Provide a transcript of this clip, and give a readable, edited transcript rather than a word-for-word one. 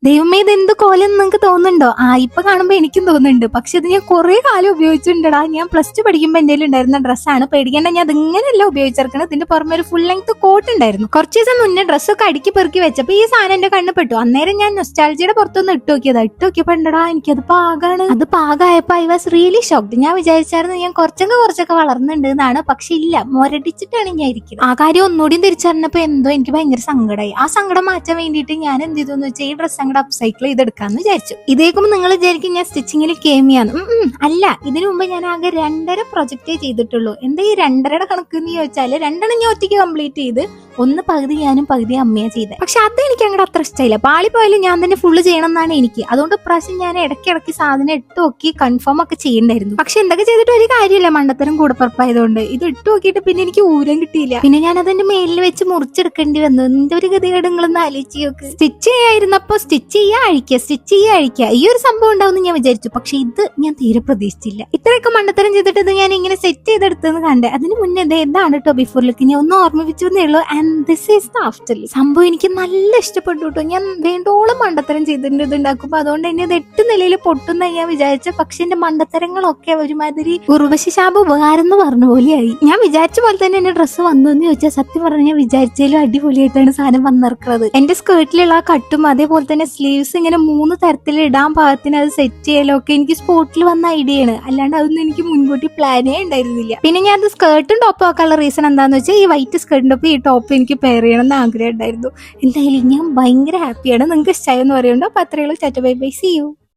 ദൈവമേ ഇത് എന്ത് കോലം നിങ്ങൾക്ക് തോന്നുന്നുണ്ടോ? ഇപ്പൊ കാണുമ്പോ എനിക്കും തോന്നുന്നുണ്ട്. പക്ഷെ ഇത് ഞാൻ കുറെ കാലം ഉപയോഗിച്ചിട്ടുണ്ടടാ. ഞാൻ +2 പഠിക്കുമ്പോ എന്റെ ഉണ്ടായിരുന്ന ഡ്രസ്സാണ്. പേടിക്കേണ്ട, ഞാൻ അതിങ്ങനെയല്ല ഉപയോഗിച്ചിരിക്കുന്നത്. ഇതിന്റെ പുറമെ ഒരു ഫുൾ ലെങ്ത് കോട്ട് ഉണ്ടായിരുന്നു. കുറച്ച് ദിവസം മുന്നേ ഡ്രസ്സൊക്കെ അടുക്കി പെറുക്കി വെച്ചപ്പോ ഈ സാധനം എന്റെ കണ്ണ് പെട്ടു. അന്നേരം ഞാൻ നൊസ്റ്റാൾജിയുടെ പുറത്തൊന്ന് ഇട്ട് നോക്കിയപ്പോ ഉണ്ടടാ എനിക്കത് പാകാണ്. അത് പാകമായപ്പോ ഐ വാസ് റിയലി ഷോക്ക്ഡ്. ഞാൻ വിചാരിച്ചായിരുന്നു ഞാൻ കുറച്ചൊക്കെ വളർന്നുണ്ട് എന്നാണ്. പക്ഷെ ഇല്ല, മൊരടിച്ചിട്ടാണ് ഞാൻ ഇരിക്കുന്നത്. ആ കാര്യം ഒന്നുകൂടി തിരിച്ചറിഞ്ഞപ്പോ എന്തോ എനിക്ക് ഭയങ്കര സങ്കടമായി. ആ സങ്കടം മാറ്റാൻ വേണ്ടിയിട്ട് ഞാൻ എന്ത് ചെയ്തു വെച്ചാൽ ഈ ഡ്രസ്സ് അങ്ങോട്ട് അപ്സൈക്കിൾ ചെയ്തെടുക്കാന്ന് വിചാരിച്ചു. ഇതേക്കുമ്പോ നിങ്ങൾ വിചാരിക്കും ഞാൻ സ്റ്റിച്ചിങ്ങിൽ കേമിയാന്ന്. അല്ല, ഇതിനു മുമ്പ് ഞാൻ ആകെ 2.5 പ്രൊജക്റ്റേ ചെയ്തിട്ടുള്ളൂ. എന്താ ഈ 2.5 കണക്ക് എന്ന് ചോദിച്ചാല് 2 ഞാൻ ഒറ്റയ്ക്ക് കംപ്ലീറ്റ് ചെയ്ത്, ഒന്ന് പകുതി ഞാനും പകുതി അമ്മയാ ചെയ്തത്. പക്ഷെ അത് എനിക്ക് അങ്ങോട്ട് അത്ര ഇഷ്ടമായില്ല. പാളിപ്പോയാലും ഞാൻ തന്നെ ഫുള്ള് ചെയ്യണം എന്നാണ് എനിക്ക്. അതുകൊണ്ട് പ്രാവശ്യം ഞാൻ ഇടയ്ക്കിടയ്ക്ക് സാധനം ഇട്ട് നോക്കി കൺഫേം ഒക്കെ ചെയ്യണ്ടായിരുന്നു. പക്ഷെ എന്തൊക്കെ ചെയ്തിട്ട് ഒരു കാര്യമില്ല, മണ്ടത്തരം കൂടപ്പുറപ്പായതുകൊണ്ട്. ഇത് ഇട്ട് നോക്കിയിട്ട് പിന്നെ എനിക്ക് ഊരം കിട്ടിയില്ല. പിന്നെ ഞാൻ അതിന്റെ മേലിൽ വെച്ച് മുറിച്ചെടുക്കേണ്ടി വന്നു. എന്റെ ഒരു ഗതികേടുകളൊന്നും ആലോചിച്ച് നോക്ക്. സ്റ്റിച്ച് ചെയ്യായിരുന്നപ്പോ സ്റ്റിച്ച് ചെയ്യാ അഴിക്കുക ഈ ഒരു സംഭവം ഉണ്ടാവും ഞാൻ വിചാരിച്ചു. പക്ഷെ ഇത് ഞാൻ തീരെ പ്രതീക്ഷിച്ചില്ല. ഇത്രയൊക്കെ മണ്ടത്തരം ചെയ്തിട്ട് ഇത് ഞാൻ ഇങ്ങനെ സെറ്റ് ചെയ്തെടുത്തെന്ന് കണ്ടേ. അതിന് മുന്നേ ഇതാണ് കേട്ടോ ബിഫോർ ലുക്ക്. ഞാൻ ഒന്ന് ഓർമ്മിപ്പിച്ചേ ഉള്ളൂ. And this is the after look. സംഭവം എനിക്ക് നല്ല ഇഷ്ടപ്പെട്ടു കേട്ടോ. ഞാൻ വേണ്ടോളം മണ്ടത്തരം ചെയ്തിട്ടുണ്ട് ഇത് ഉണ്ടാക്കുമ്പോ. അതുകൊണ്ട് തന്നെ ഇത് 8 നിലയിൽ പൊട്ടുന്ന ഞാൻ വിചാരിച്ച. പക്ഷെ എന്റെ മണ്ടത്തരങ്ങളൊക്കെ ഒരുമാതിരി ഉർവശി ശാപം ഉപകാരം എന്ന് പറഞ്ഞ പോലെയായി. ഞാൻ വിചാരിച്ച പോലെ തന്നെ എന്റെ ഡ്രസ്സ് വന്നു എന്ന് ചോദിച്ചാൽ സത്യം പറഞ്ഞാൽ ഞാൻ വിചാരിച്ചാലും അടിപൊളിയായിട്ടാണ് സാധനം വന്നിറക്കുന്നത്. എന്റെ സ്കേർട്ടിലുള്ള ആ കട്ടും അതേപോലെ തന്നെ സ്ലീവ്സ് ഇങ്ങനെ 3 തരത്തിൽ ഇടാൻ പാകത്തിന് അത് സെറ്റ് ചെയ്യലൊക്കെ എനിക്ക് സ്പോട്ടിൽ വന്ന ഐഡിയ ആണ്. അല്ലാണ്ട് അതൊന്നും എനിക്ക് മുൻകൂട്ടി പ്ലാനേ ഉണ്ടായിരുന്നില്ല. പിന്നെ ഞാൻ അത് സ്കേർട്ടും ടോപ്പും ആക്കാനുള്ള റീസൺ എന്താന്ന് വെച്ചാൽ ഈ വൈറ്റ് സ്കേർട്ടിന്റെ ഒപ്പം ഈ ടോപ്പ് എനിക്ക് പെയർ ചെയ്യണം എന്ന് ആഗ്രഹം ഉണ്ടായിരുന്നു. എന്തായാലും ഞാൻ ഭയങ്കര ഹാപ്പിയാണ്. നിങ്ങൾക്ക് ഇഷ്ടമായെന്ന് പറയുന്നുണ്ടോ? അപ്പൊ അത്രയുള്ളൂ. Tata bye bye, see U.